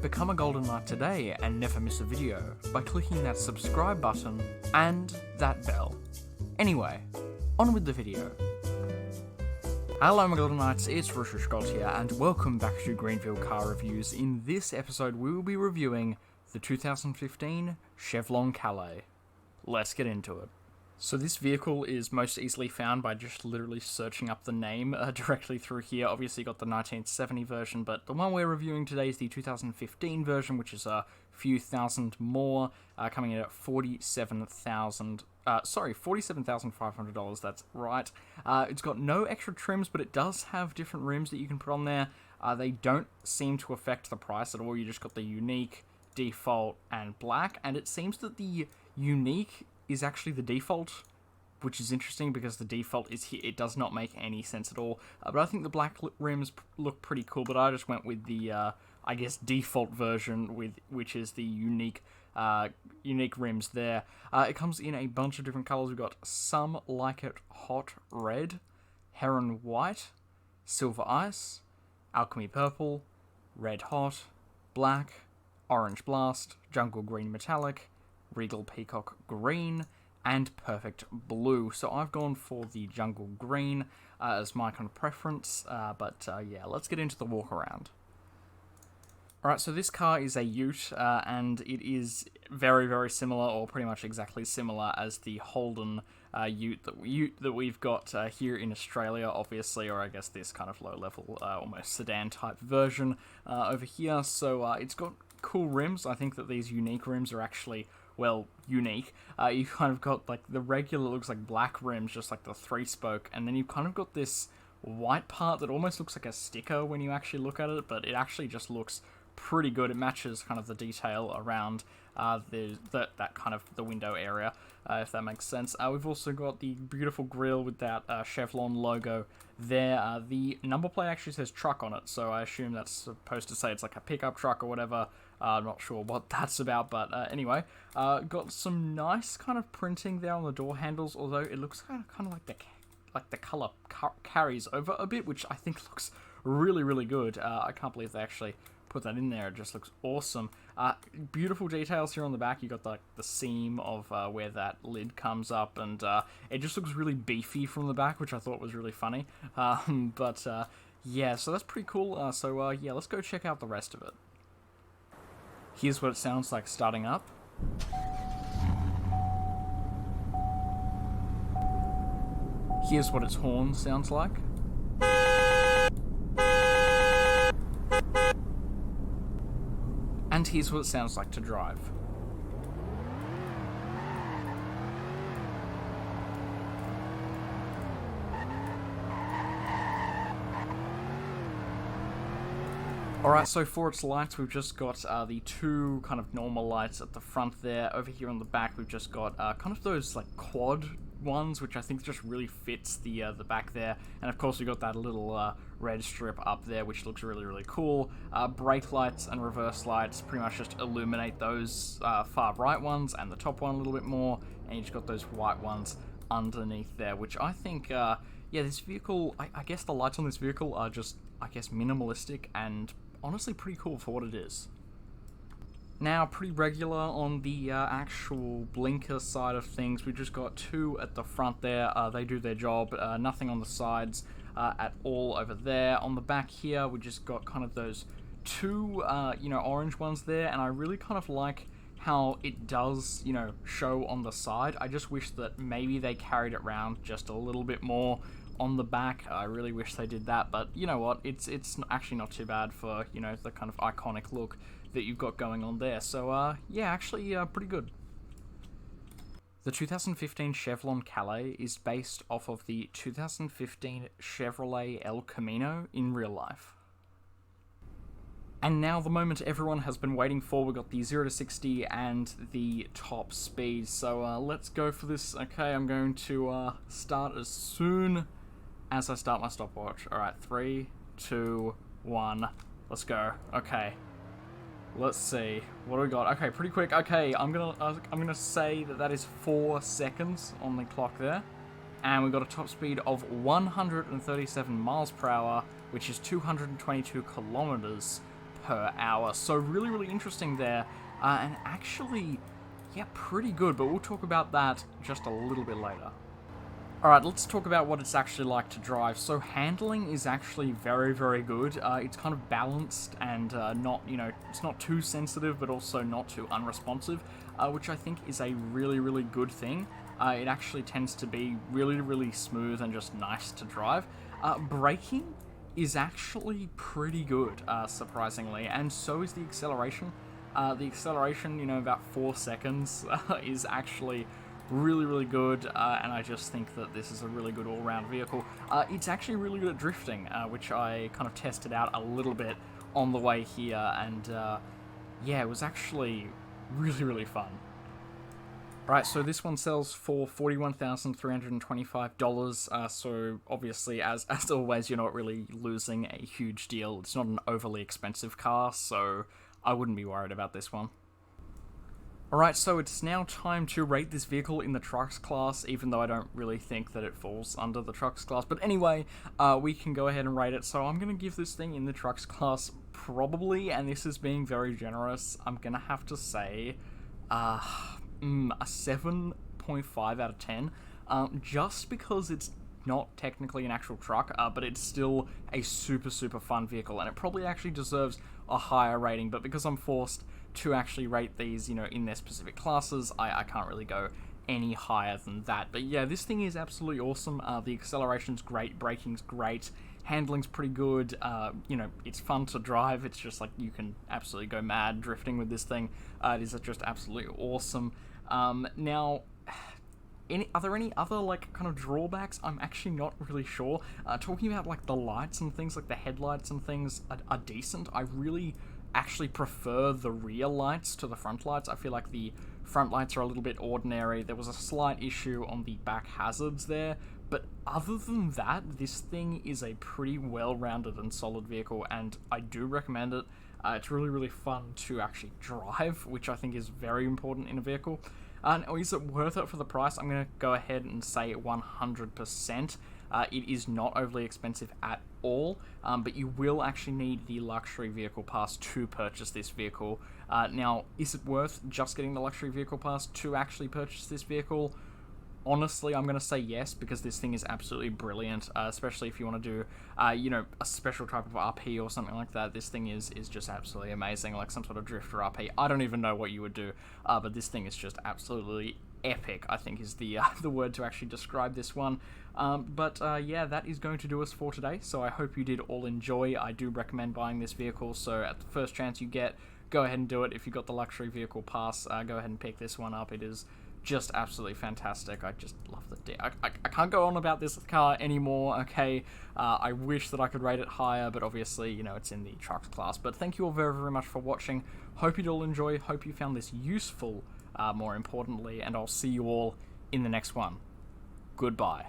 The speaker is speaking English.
Become a Golden Knight today and never miss a video by clicking that subscribe button and that bell. Anyway, on with the video. Hello my Golden Knights, it's richyrichgold here and welcome back to Greenville Car Reviews. In this episode we will be reviewing the 2015 Chevlon Calle. Let's get into it. So this vehicle is most easily found by just literally searching up the name directly through here. Obviously you got the 1970 version, but the one we're reviewing today is the 2015 version, which is a few thousand more, coming in at $47,500, that's right. It's got no extra trims, but it does have different rims that you can put on there. They don't seem to affect the price at all. You just got the unique, default, and black, and it seems that the unique is actually the default, which is interesting because the default is here. It does not make any sense at all. But I think the black rims look pretty cool, but I just went with the, I guess, default version, which is the unique rims there. It comes in a bunch of different colors. We've got Some Like It Hot Red, Heron White, Silver Ice, Alchemy Purple, Red Hot, Black, Orange Blast, Jungle Green Metallic, Regal Peacock Green, and Perfect Blue. So I've gone for the Jungle Green as my kind of preference, but yeah, let's get into the walk around. Alright, so this car is a Ute, and it is very, very similar, or pretty much exactly similar as the Holden Ute that we've got here in Australia, obviously, or I guess this kind of low-level, almost sedan-type version over here. So it's got cool rims. I think that these unique rims are actually, well, unique. You kind of got like the regular looks like black rims, just like the 3-spoke, and then you've kind of got this white part that almost looks like a sticker when you actually look at it, but it actually just looks pretty good. It matches kind of the detail around that kind of the window area, if that makes sense. We've also got the beautiful grille with that Chevlon logo there. The number plate actually says truck on it, so I assume that's supposed to say it's like a pickup truck or whatever. I'm not sure what that's about, but anyway, got some nice kind of printing there on the door handles, although it looks kind of like the color carries over a bit, which I think looks really, really good. I can't believe they actually put that in there. It just looks awesome. Beautiful details here on the back. You got the seam of where that lid comes up, and it just looks really beefy from the back, which I thought was really funny. But yeah, so that's pretty cool. So yeah, let's go check out the rest of it. Here's what it sounds like starting up. Here's what its horn sounds like. And here's what it sounds like to drive. Alright, so for its lights, we've just got the two kind of normal lights at the front there. Over here on the back, we've just got kind of those like quad ones, which I think just really fits the back there. And of course, we've got that little red strip up there, which looks really, really cool. Brake lights and reverse lights pretty much just illuminate those far right ones and the top one a little bit more. And you just got those white ones underneath there, which I think, yeah, this vehicle, I guess the lights on this vehicle are just, I guess, minimalistic and honestly pretty cool for what it is. Now, pretty regular on the actual blinker side of things. We've just got two at the front there. They do their job. Nothing on the sides at all over there. On the back here, we just got kind of those two, orange ones there. And I really kind of like how it does, show on the side. I just wish that maybe they carried it around just a little bit more on the back. I really wish they did that, but you know what, it's actually not too bad for, the kind of iconic look that you've got going on there. So yeah, actually pretty good. The 2015 Chevlon Calle is based off of the 2015 Chevrolet El Camino in real life. And now the moment everyone has been waiting for. We've got the 0 to 60 and the top speed. So let's go for this. Okay, I'm going to start as soon as I start my stopwatch. Alright, 3, 2, 1, let's go. Okay, let's see, what do we got? Okay, pretty quick. Okay, I'm gonna say that is 4 seconds on the clock there. And we've got a top speed of 137 miles per hour, which is 222 kilometers per hour. So really, really interesting there, and actually, yeah, pretty good, but we'll talk about that just a little bit later. Alright, let's talk about what it's actually like to drive. So handling is actually very, very good. It's kind of balanced and not, it's not too sensitive, but also not too unresponsive, which I think is a really, really good thing. It actually tends to be really, really smooth and just nice to drive. Braking is actually pretty good, surprisingly, and so is the acceleration. The acceleration, about 4 seconds, is actually really, really good, and I just think that this is a really good all-round vehicle. It's actually really good at drifting, which I kind of tested out a little bit on the way here, and yeah, it was actually really, really fun. Right, so this one sells for $41,325, so obviously, as always, you're not really losing a huge deal. It's not an overly expensive car, so I wouldn't be worried about this one. Alright, so it's now time to rate this vehicle in the trucks class, even though I don't really think that it falls under the trucks class. But anyway, we can go ahead and rate it. So I'm going to give this thing in the trucks class probably, and this is being very generous, I'm going to have to say a 7.5 out of 10, just because it's not technically an actual truck, but it's still a super, super fun vehicle, and it probably actually deserves a higher rating, but because I'm forced to actually rate these, in their specific classes, I can't really go any higher than that. But yeah, this thing is absolutely awesome. The acceleration's great, braking's great, handling's pretty good, it's fun to drive. It's just like you can absolutely go mad drifting with this thing. It is just absolutely awesome. Now, are there any other, kind of drawbacks? I'm actually not really sure. Talking about, the lights and things, the headlights and things are decent. I really actually prefer the rear lights to the front lights. I feel like the front lights are a little bit ordinary. There was a slight issue on the back hazards there, but other than that, this thing is a pretty well-rounded and solid vehicle, and I do recommend it. It's really, really fun to actually drive, which I think is very important in a vehicle. Now, is it worth it for the price? I'm going to go ahead and say 100%. It is not overly expensive at all, but you will actually need the luxury vehicle pass to purchase this vehicle. Now, is it worth just getting the luxury vehicle pass to actually purchase this vehicle? Honestly, I'm going to say yes, because this thing is absolutely brilliant, especially if you want to do, a special type of RP or something like that. This thing is just absolutely amazing, like some sort of drifter RP. I don't even know what you would do, but this thing is just absolutely epic, I think is the word to actually describe this one. Yeah, that is going to do us for today, so I hope you did all enjoy. I do recommend buying this vehicle, so at the first chance you get, go ahead and do it. If you've got the luxury vehicle pass, go ahead and pick this one up. It is just absolutely fantastic. I just love the I can't go on about this car anymore, okay? I wish that I could rate it higher, but obviously, it's in the trucks class. But thank you all very, very much for watching. Hope you all enjoy. Hope you found this useful, more importantly, and I'll see you all in the next one. Goodbye.